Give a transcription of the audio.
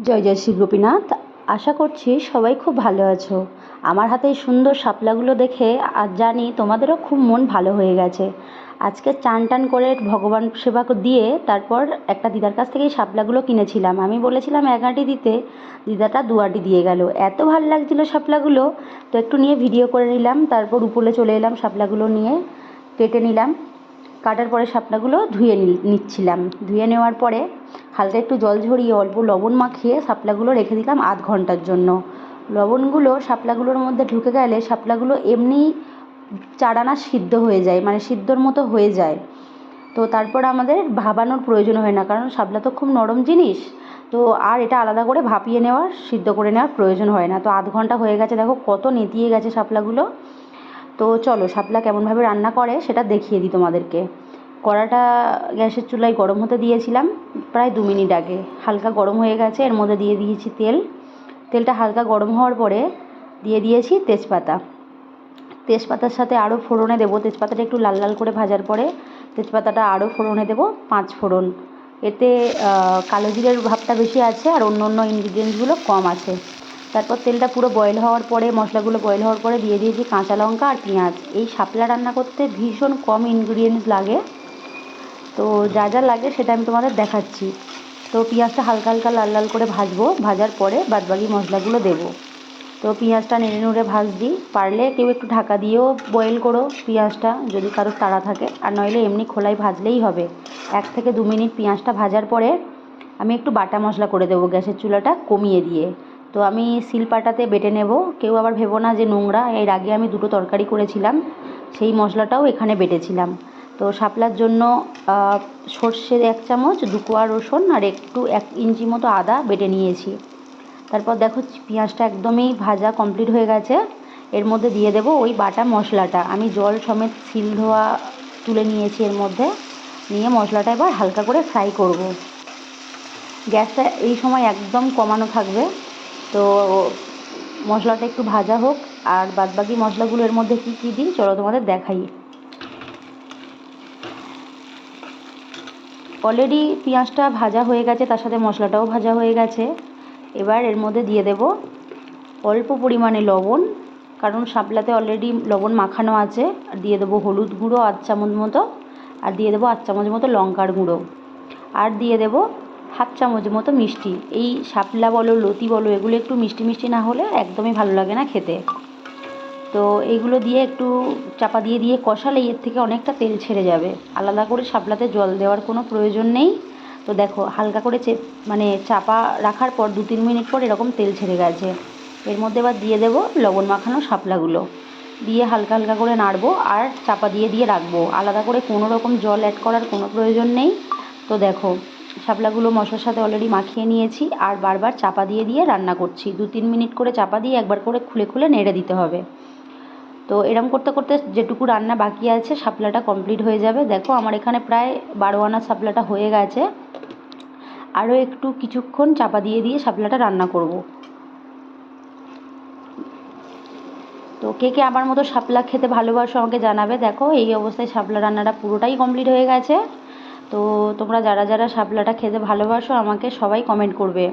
জয় জয় শ্রী গোপীনাথ। আশা করছি সবাই খুব ভালো আছো। আমার হাতে এই সুন্দর শাপলাগুলো দেখে আজ জানি তোমাদেরও খুব মন ভালো হয়ে গেছে। আজকে চান টান করে ভগবান সেবা দিয়ে তারপর একটা দিদার কাছ থেকে এই শাপলাগুলো কিনেছিলাম। আমি বলেছিলাম এক আঁটি দিতে, দিদাটা 2 আঁটি দিয়ে গেল। এত ভালো লাগছিলো শাপলাগুলো, তো একটু নিয়ে ভিডিও করে নিলাম। তারপর উপরে চলে এলাম, শাপলাগুলো নিয়ে কেটে নিলাম। কাটার পরে শাপলাগুলো ধুয়ে নিচ্ছিলাম। ধুয়ে নেওয়ার পরে হালকা একটু জল ঝরিয়ে অল্প লবণ মাখিয়ে শাপলাগুলো রেখে দিলাম আধ ঘন্টার জন্য। লবণগুলো শাপলাগুলোর মধ্যে ঢুকে গেলে শাপলাগুলো এমনিই চারানা সিদ্ধ হয়ে যায়, মানে সিদ্ধর মতো হয়ে যায়। তো তারপর আমাদের ভাবানোর প্রয়োজন হয় না, কারণ শাপলা তো খুব নরম জিনিস। তো আর এটা আলাদা করে ভাপিয়ে নেওয়ার, সিদ্ধ করে নেওয়ার প্রয়োজন হয় না। তো আধ ঘন্টা হয়ে গেছে, দেখো কত নেতিয়ে গেছে শাপলাগুলো। তো চলো শাপলা কেমনভাবে রান্না করে সেটা দেখিয়ে দিই তোমাদেরকে। কড়াটা গ্যাসের চুলায় গরম হতে দিয়েছিলাম প্রায় 2 মিনিট আগে। হালকা গরম হয়ে গেছে, এর মধ্যে দিয়ে দিয়েছি তেল। তেলটা হালকা গরম হওয়ার পরে দিয়ে দিয়েছি তেজপাতা। তেজপাতার সাথে আরও ফোড়নে দেবো, তেজপাতাটা একটু লাল লাল করে ভাজার পরে তেজপাতাটা আরও ফোড়নে দেবো 5 ফোড়ন। এতে কালো জিরের ভাবটা বেশি আছে আর অন্য অন্য ইনগ্রিডিয়েন্টসগুলো কম আছে। তারপর তেলটা পুরো বয়েল হওয়ার পরে, মশলাগুলো বয়েল হওয়ার পরে দিয়ে দিয়েছি কাঁচা লঙ্কা আর পেঁয়াজ। এই শাপলা রান্না করতে ভীষণ কম ইনগ্রিডিয়েন্টস লাগে, তো যা যা লাগে সেটা আমি তোমাদের দেখাচ্ছি। তো পেঁয়াজটা হালকা হালকা লাল লাল করে ভাজবো, ভাজার পরে বাদবাকি মশলাগুলো দেবো। তো পেঁয়াজটা নেড়ে নুড়ে ভাজছি। পারলে কেউ একটু ঢাকা দিয়েও বয়েল করো পেঁয়াজটা, যদি কারোর তাড়া থাকে, আর নইলে এমনি খোলায় ভাজলেই হবে। 1 থেকে 2 মিনিট পেঁয়াজটা ভাজার পরে আমি একটু বাটা মশলা করে দেবো, গ্যাসের চুলাটা কমিয়ে দিয়ে। তো আমি শিলপাটাতে বেটে নেব। কেউ আবার ভেবো না যে নোংরা, এর আগে আমি 2টো তরকারি করেছিলাম, সেই মশলাটাও এখানে বেটেছিলাম। তো শাপলার জন্য সর্ষে 1 চামচ, 2 কোয়া রসুন আর একটু 1 ইঞ্চি মতো আদা বেটে নিয়েছি। তারপর দেখো পেঁয়াজটা একদমই ভাজা কমপ্লিট হয়ে গেছে। এর মধ্যে দিয়ে দেবো ওই বাটা মশলাটা। আমি জল সমেত শিল ধোয়া তুলে নিয়েছি এর মধ্যে, নিয়ে মশলাটা এবার হালকা করে ফ্রাই করব। গ্যাসটা এই সময় একদম কমানো থাকবে। তো মশলাটা একটু ভাজা হোক, আর বাদবাকি মশলাগুলো এর মধ্যে কী কী দিই চলো তোমাদের দেখাই। অলরেডি পেঁয়াজটা ভাজা হয়ে গেছে, তার সাথে মশলাটাও ভাজা হয়ে গেছে। এবার এর মধ্যে দিয়ে দেব অল্প পরিমাণে লবণ, কারণ শাপলাতে অলরেডি লবণ মাখানো আছে। আর দিয়ে দেবো হলুদ গুঁড়ো 1 চামচ মতো, আর দিয়ে দেবো 1 চামচ মতো লঙ্কার গুঁড়ো, আর দিয়ে দেবো 1/2 চামচ মতো মিষ্টি। এই শাপলা বলো লতি বলো, এগুলো একটু মিষ্টি মিষ্টি না হলে একদমই ভালো লাগে না খেতে। তো এইগুলো দিয়ে একটু চাপা দিয়ে দিয়ে কষালেই এর থেকে অনেকটা তেল ছেড়ে যাবে। আলাদা করে শাপলাতে জল দেওয়ার কোনো প্রয়োজন নেই। তো দেখো হালকা করে মানে চাপা রাখার পর 2-3 মিনিট পর এরকম তেল ছেড়ে গেছে। এর মধ্যে এবার দিয়ে দেবো লবণ মাখানো শাপলাগুলো, দিয়ে হালকা হালকা করে নাড়বো আর চাপা দিয়ে দিয়ে রাখবো। আলাদা করে কোনো রকম জল অ্যাড করার কোনো প্রয়োজন নেই। তো দেখো শাপলাগুলো মশলার সাথে অলরেডি মাখিয়ে নিয়েছি, আর বারবার চাপা দিয়ে দিয়ে রান্না করছি। 2-3 মিনিট করে চাপা দিয়ে একবার করে খুলে খুলে নেড়ে দিতে হবে। তো এরম করতে করতে যেটুকু রান্না বাকি আছে শাপলাটা কমপ্লিট হয়ে যাবে। দেখো আমার এখানে প্রায় 12 আনা শাপলাটা হয়ে গেছে। আরও একটু কিছুক্ষণ চাপা দিয়ে দিয়ে শাপলাটা রান্না করব। তো কে কে আমার মতো শাপলা খেতে ভালোবাসো আমাকে জানাবে। দেখো এই অবস্থায় শাপলা রান্নাটা পুরোটাই কমপ্লিট হয়ে গেছে। তো তোমরা যারা যারা শাপলাটা খেতে ভালোবাসো আমাকে সবাই কমেন্ট করবে।